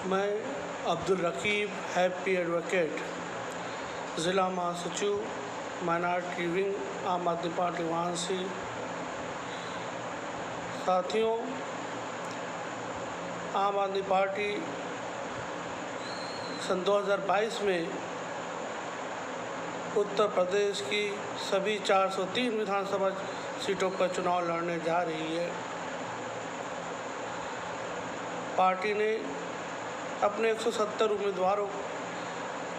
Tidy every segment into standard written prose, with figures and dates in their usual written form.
मैं Abdul Raqib happy advocate, ज़िला महासचिव माइनॉरिटी विंग, आम आदमी पार्टी वाराणसी। साथियों, आम आदमी पार्टी सन 2022 में उत्तर प्रदेश की सभी 403 विधानसभा सीटों पर चुनाव लड़ने जा रही है। पार्टी ने अपने 170 उम्मीदवारों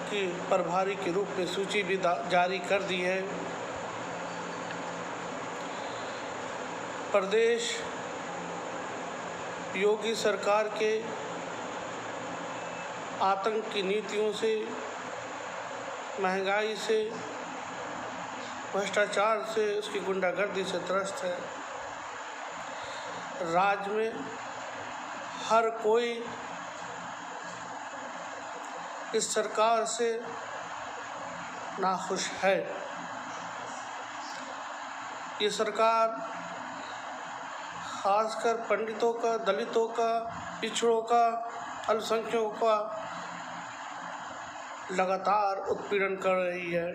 की प्रभारी के रूप में सूची भी जारी कर दी है। प्रदेश योगी सरकार के आतंक की नीतियों से, महंगाई से, भ्रष्टाचार से, उसकी गुंडागर्दी से त्रस्त है। राज्य में हर कोई इस सरकार से नाखुश है। ये सरकार खासकर पंडितों का, दलितों का, पिछड़ों का, अल्पसंख्यकों का लगातार उत्पीड़न कर रही है।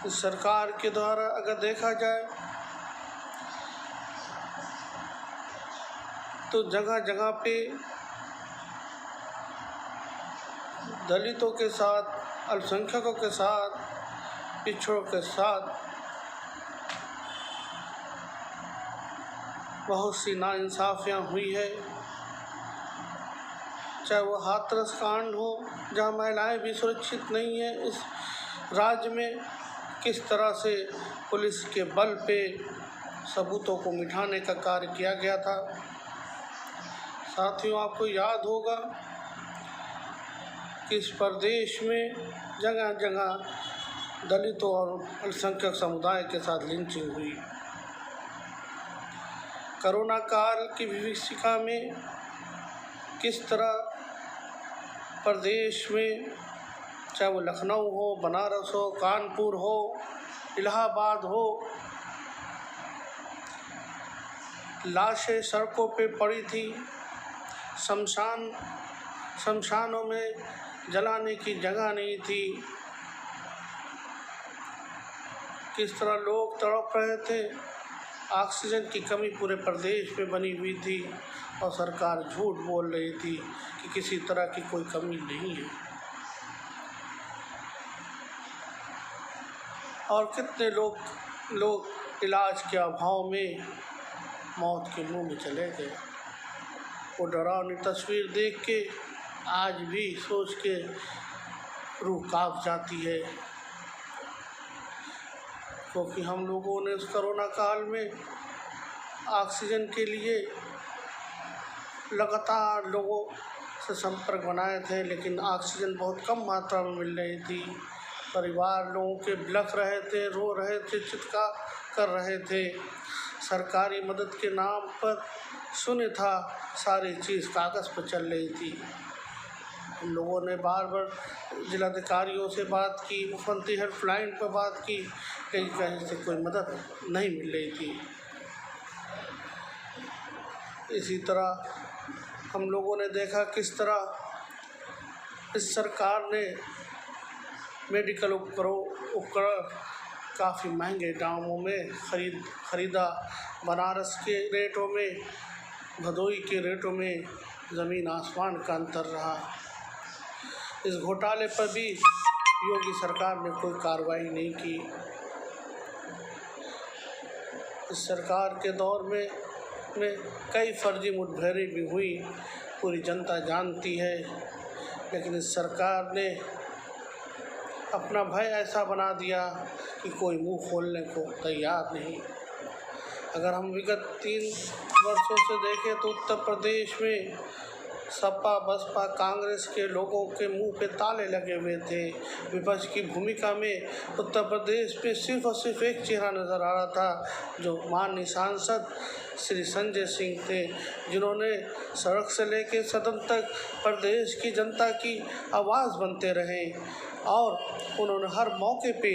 इस सरकार के द्वारा अगर देखा जाए तो जगह जगह पे दलितों के साथ, अल्पसंख्यकों के साथ, पिछड़ों के साथ बहुत सी नाइंसाफ़ियाँ हुई है। चाहे वो हाथरस कांड हो, जहाँ महिलाएं भी सुरक्षित नहीं हैं। इस राज्य में किस तरह से पुलिस के बल पे सबूतों को मिटाने का कार्य किया गया था। साथियों, आपको याद होगा कि इस प्रदेश में जगह जगह दलितों और अल्पसंख्यक समुदाय के साथ लिंचिंग हुई। कोरोना काल की विभीषिका में किस तरह प्रदेश में, चाहे वो लखनऊ हो, बनारस हो, कानपुर हो, इलाहाबाद हो, लाशें सड़कों पे पड़ी थी। शमशानों में जलाने की जगह नहीं थी। किस तरह लोग तड़प रहे थे। ऑक्सीजन की कमी पूरे प्रदेश में बनी हुई थी और सरकार झूठ बोल रही थी कि किसी तरह की कोई कमी नहीं है। और कितने लोग इलाज के अभाव में मौत के मुंह में चले गए। वो डरावनी तस्वीर देख के आज भी सोच के रूह कांप जाती है, क्योंकि हम लोगों ने इस कोरोना काल में ऑक्सीजन के लिए लगातार लोगों से संपर्क बनाए थे, लेकिन ऑक्सीजन बहुत कम मात्रा में मिल रही थी। परिवार लोगों के बिलख रहे थे, रो रहे थे, चित्कार कर रहे थे। सरकारी मदद के नाम पर शून्य था, सारी चीज़ कागज़ पर चल रही थी। हम लोगों ने बार बार जिलाधिकारियों से बात की, मुख्यमंत्री हेल्पलाइन पर बात की, लेकिन कहीं से कोई मदद नहीं मिल रही थी। इसी तरह हम लोगों ने देखा किस तरह इस सरकार ने मेडिकल उपकरण काफ़ी महंगे दामों में खरीदा। बनारस के रेटों में, भदोई के रेटों में ज़मीन आसमान का अंतर रहा। इस घोटाले पर भी योगी सरकार ने कोई कार्रवाई नहीं की। इस सरकार के दौर में कई फर्जी मुठभेड़ें भी हुई, पूरी जनता जानती है। लेकिन इस सरकार ने अपना भय ऐसा बना दिया कि कोई मुंह खोलने को तैयार नहीं। अगर हम विगत 3 वर्षों से देखें तो उत्तर प्रदेश में सपा, बसपा, कांग्रेस के लोगों के मुंह पे ताले लगे हुए थे। विपक्ष की भूमिका में उत्तर प्रदेश पे सिर्फ और सिर्फ एक चेहरा नज़र आ रहा था, जो माननीय सांसद श्री संजय सिंह थे, जिन्होंने सड़क से लेकर सदन तक प्रदेश की जनता की आवाज़ बनते रहे और उन्होंने हर मौके पे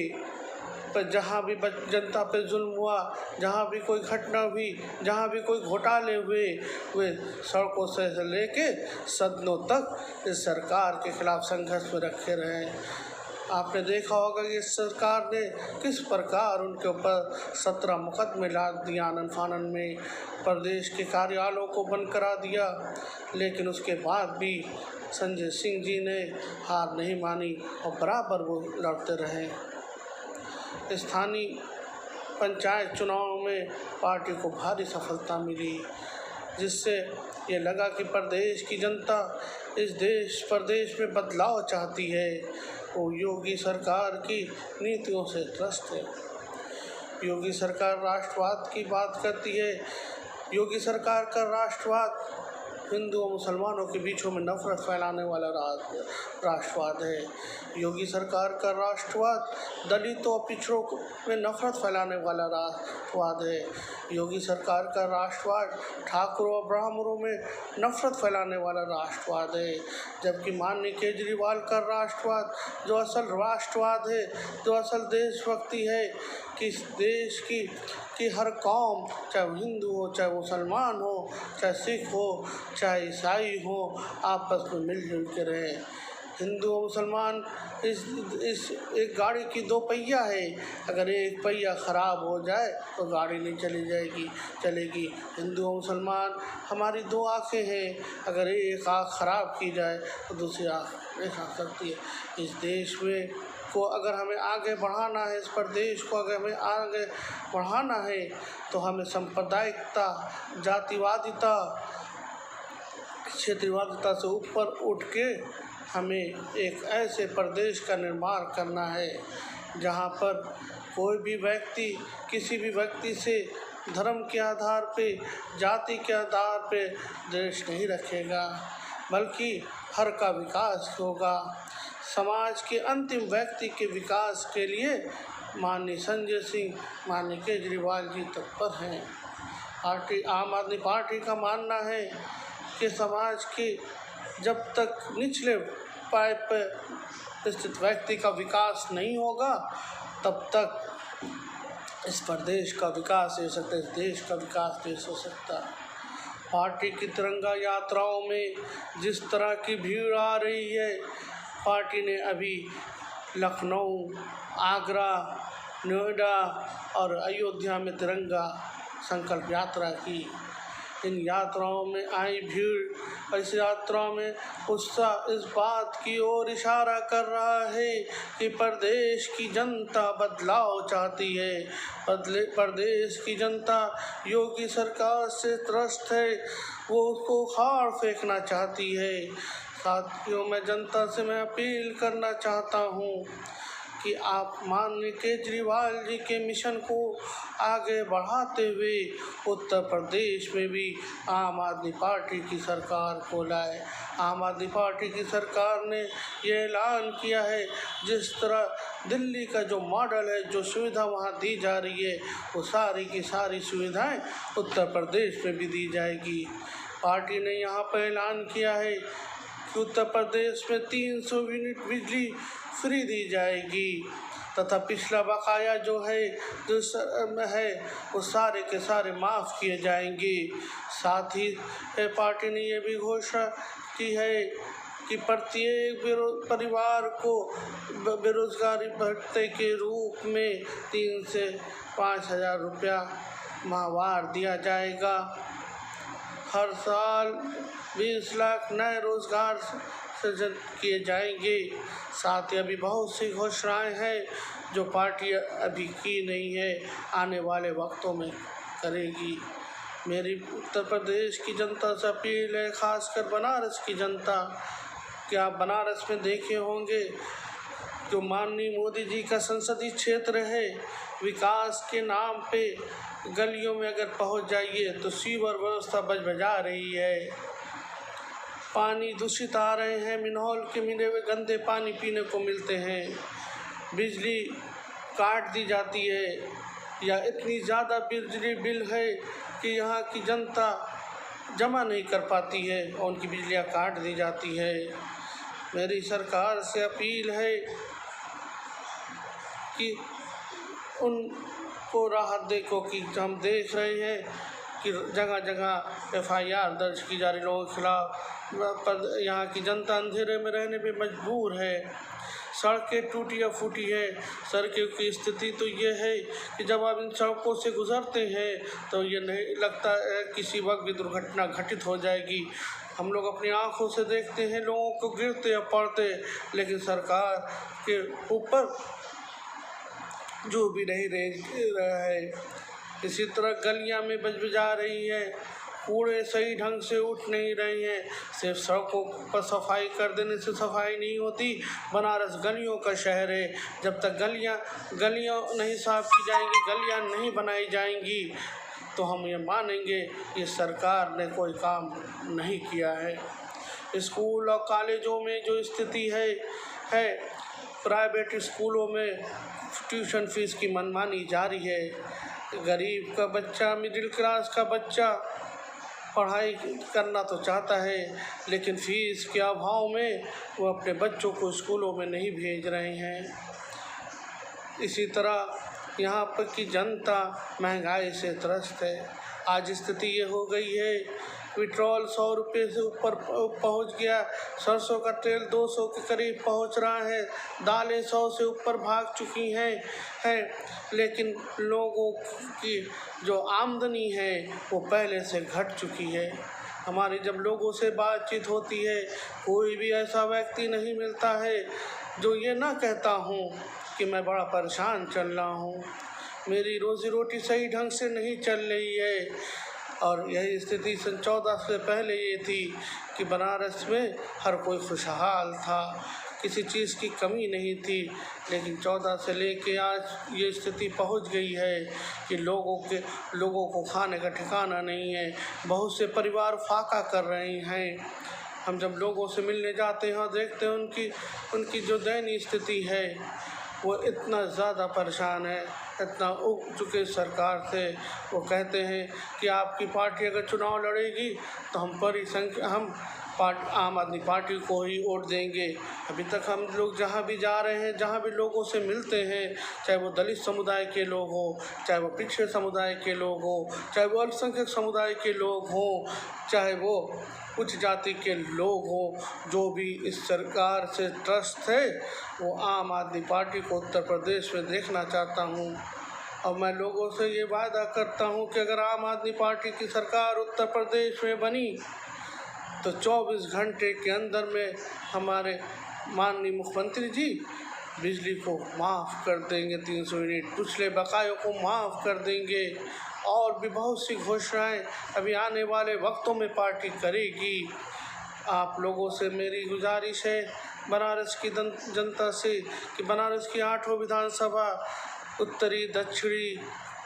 पर जहाँ भी जनता पे जुल्म हुआ, जहाँ भी कोई घटना हुई, जहाँ भी कोई घोटाले हुए, वे सड़कों से लेके सदनों तक इस सरकार के खिलाफ संघर्ष में रखे रहे। आपने देखा होगा कि इस सरकार ने किस प्रकार उनके ऊपर 17 मुकदमे लाद दिए, आनन फानन में प्रदेश के कार्यालयों को बंद करा दिया, लेकिन उसके बाद भी संजय सिंह जी ने हार नहीं मानी और बराबर वो लड़ते रहे। स्थानीय पंचायत चुनाव में पार्टी को भारी सफलता मिली, जिससे ये लगा कि प्रदेश की जनता इस प्रदेश में बदलाव चाहती है। वो योगी सरकार की नीतियों से त्रस्त है। योगी सरकार राष्ट्रवाद की बात करती है। योगी सरकार का राष्ट्रवाद हिंदू और मुसलमानों के बीचों में नफरत फैलाने वाला राष्ट्रवाद है। योगी सरकार का राष्ट्रवाद दलितों और पिछड़ों में नफरत फैलाने वाला राष्ट्रवाद है। योगी सरकार का राष्ट्रवाद ठाकुरों और ब्राह्मणों में नफरत फैलाने वाला राष्ट्रवाद है। जबकि माननीय केजरीवाल का राष्ट्रवाद जो असल राष्ट्रवाद है, जो असल देशभक्ति है, कि इस देश की हर कौम, चाहे वो हिंदू हो, चाहे मुसलमान हो, चाहे सिख हो, चाहे ईसाई हो, आपस में मिलजुल के रहे। हिंदू और मुसलमान इस एक गाड़ी की 2 पहिया है। अगर एक पहिया ख़राब हो जाए तो गाड़ी नहीं चलेगी। हिंदू और मुसलमान हमारी 2 आँखें हैं। अगर एक आँख ख़राब की जाए तो दूसरी आँख नहीं खा सकती है। इस देश में को अगर हमें आगे बढ़ाना है, इस प्रदेश को अगर हमें आगे बढ़ाना है, तो हमें सांप्रदायिकता, जातिवादिता, क्षेत्रवादिता से ऊपर उठ के हमें एक ऐसे प्रदेश का निर्माण करना है जहाँ पर कोई भी व्यक्ति किसी भी व्यक्ति से धर्म के आधार पे, जाति के आधार पे द्वेष नहीं रखेगा, बल्कि हर का विकास होगा। समाज के अंतिम व्यक्ति के विकास के लिए माननीय संजय सिंह, माननीय केजरीवाल जी तत्पर हैं। आम आदमी पार्टी का मानना है कि समाज के जब तक निचले पाए पर स्थित व्यक्ति का विकास नहीं होगा, तब तक इस प्रदेश का विकास नहीं हो सकता, इस देश का विकास नहीं हो सकता। पार्टी की तिरंगा यात्राओं में जिस तरह की भीड़ आ रही है, पार्टी ने अभी लखनऊ, आगरा, नोएडा और अयोध्या में तिरंगा संकल्प यात्रा की। इन यात्राओं में आई भीड़, इस यात्राओं में उत्साह इस बात की ओर इशारा कर रहा है कि प्रदेश की जनता बदलाव चाहती है। प्रदेश की जनता योगी सरकार से त्रस्त है, वो उसको उखाड़ फेंकना चाहती है। साथियों, मैं जनता से अपील करना चाहता हूँ कि आप माननीय केजरीवाल जी के मिशन को आगे बढ़ाते हुए उत्तर प्रदेश में भी आम आदमी पार्टी की सरकार को लाए। आम आदमी पार्टी की सरकार ने ये ऐलान किया है, जिस तरह दिल्ली का जो मॉडल है, जो सुविधा वहाँ दी जा रही है, वो सारी की सारी सुविधाएं उत्तर प्रदेश में भी दी जाएगी। पार्टी ने यहाँ पर ऐलान किया है कि उत्तर प्रदेश में 300 यूनिट बिजली फ्री दी जाएगी तथा पिछला बकाया जो है वो सारे के सारे माफ़ किए जाएंगे। साथ ही पार्टी ने ये भी घोषणा की है कि प्रत्येक परिवार को बेरोजगारी भत्ते के रूप में 3 से 5 हज़ार रुपया माहवार दिया जाएगा। हर साल 20 लाख नए रोजगार सृजन किए जाएंगे। साथ ही अभी बहुत सी घोषणाएं हैं जो पार्टी अभी की नहीं है, आने वाले वक्तों में करेगी। मेरी उत्तर प्रदेश की जनता से अपील है, खासकर बनारस की जनता, कि आप बनारस में देखे होंगे जो माननीय मोदी जी का संसदीय क्षेत्र है, विकास के नाम पे गलियों में अगर पहुंच जाइए तो सीवर व्यवस्था बजा रही है, पानी दूषित आ रहे हैं, मिनहोल के मिले हुए गंदे पानी पीने को मिलते हैं, बिजली काट दी जाती है या इतनी ज़्यादा बिजली बिल है कि यहाँ की जनता जमा नहीं कर पाती है और उनकी बिजलियाँ काट दी जाती है। मेरी सरकार से अपील है कि उनको राहत दे, क्योंकि हम देख रहे हैं कि जगह जगह FIR दर्ज की जा रही लोगों के खिलाफ, पर यहाँ की जनता अंधेरे में रहने पे मजबूर है। सड़कें टूटी फूटी है। सड़कों की स्थिति तो ये है कि जब आप इन सड़कों से गुजरते हैं तो ये नहीं लगता है किसी वक्त भी दुर्घटना घटित हो जाएगी। हम लोग अपनी आंखों से देखते हैं लोगों को गिरते या पड़ते, लेकिन सरकार के ऊपर जो भी नहीं रहा है। इसी तरह गलियां में बजबजा रही है, कूड़े सही ढंग से उठ नहीं रहे हैं। सिर्फ सड़कों पर सफाई कर देने से सफाई नहीं होती। बनारस गलियों का शहर है। जब तक गलियां नहीं साफ की जाएंगी, गलियां नहीं बनाई जाएंगी, तो हम ये मानेंगे कि सरकार ने कोई काम नहीं किया है। स्कूल और कॉलेजों में जो स्थिति है प्राइवेट स्कूलों में ट्यूशन फीस की मनमानी जारी है। गरीब का बच्चा, मिडिल क्लास का बच्चा पढ़ाई करना तो चाहता है, लेकिन फीस के अभाव में वो अपने बच्चों को स्कूलों में नहीं भेज रहे हैं। इसी तरह यहाँ पर की जनता महंगाई से त्रस्त है। आज स्थिति ये हो गई है, पेट्रोल 100 रुपये से ऊपर पहुँच गया, सरसों का तेल 200 के करीब पहुँच रहा है, दालें 100 से ऊपर भाग चुकी हैं, लेकिन लोगों की जो आमदनी है वो पहले से घट चुकी है। हमारी जब लोगों से बातचीत होती है, कोई भी ऐसा व्यक्ति नहीं मिलता है जो ये ना कहता हूँ कि मैं बड़ा परेशान चल रहा हूँ, मेरी रोज़ी रोटी सही ढंग से नहीं चल रही है। और यही स्थिति सन 14 से पहले ये थी कि बनारस में हर कोई खुशहाल था, किसी चीज़ की कमी नहीं थी। लेकिन 14 से लेके आज ये स्थिति पहुंच गई है कि लोगों को खाने का ठिकाना नहीं है। बहुत से परिवार फाका कर रहे हैं। हम जब लोगों से मिलने जाते हैं और देखते हैं उनकी जो दयनीय स्थिति है, वो इतना ज़्यादा परेशान है, इतना उब चुके सरकार से। वो कहते हैं कि आपकी पार्टी अगर चुनाव लड़ेगी तो हम आम आदमी पार्टी को ही वोट देंगे। अभी तक हम लोग जहाँ भी जा रहे हैं, जहाँ भी लोगों से मिलते हैं, चाहे वो दलित समुदाय के लोग हों, चाहे वो पिछड़े समुदाय के लोग हों, चाहे वो अल्पसंख्यक समुदाय के लोग हों, चाहे वो उच्च जाति के लोग हों, जो भी इस सरकार से त्रस्त है, वो आम आदमी पार्टी को उत्तर प्रदेश में देखना चाहता हूँ। और मैं लोगों से ये वादा करता हूँ कि अगर आम आदमी पार्टी की सरकार उत्तर प्रदेश में बनी तो 24 घंटे के अंदर में हमारे माननीय मुख्यमंत्री जी बिजली को माफ़ कर देंगे, 300 यूनिट पिछले बकायों को माफ़ कर देंगे, और भी बहुत सी घोषणाएं अभी आने वाले वक्तों में पार्टी करेगी। आप लोगों से मेरी गुजारिश है, बनारस की जनता से, कि बनारस की 8 विधानसभा उत्तरी, दक्षिणी,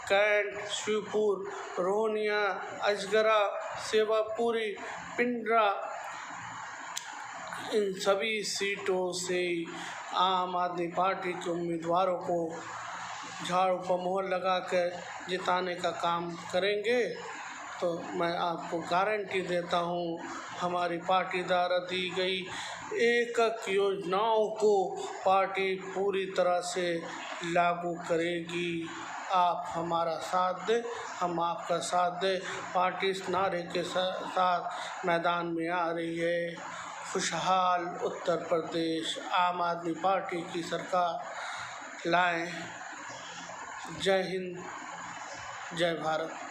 कैंट, शिवपुर, रोहनिया, अजगरा, सेवापुरी, पिंडरा, इन सभी सीटों से आम आदमी पार्टी के उम्मीदवारों को झाड़ू पर मोहर लगाकर जिताने का काम करेंगे। तो मैं आपको गारंटी देता हूँ, हमारी पार्टी द्वारा दी गई एक योजनाओं को पार्टी पूरी तरह से लागू करेगी। आप हमारा साथ दें, हम आपका साथ दें। पार्टी इस नारे के साथ मैदान में आ रही है, खुशहाल उत्तर प्रदेश, आम आदमी पार्टी की सरकार लाएं। जय हिंद, जय भारत।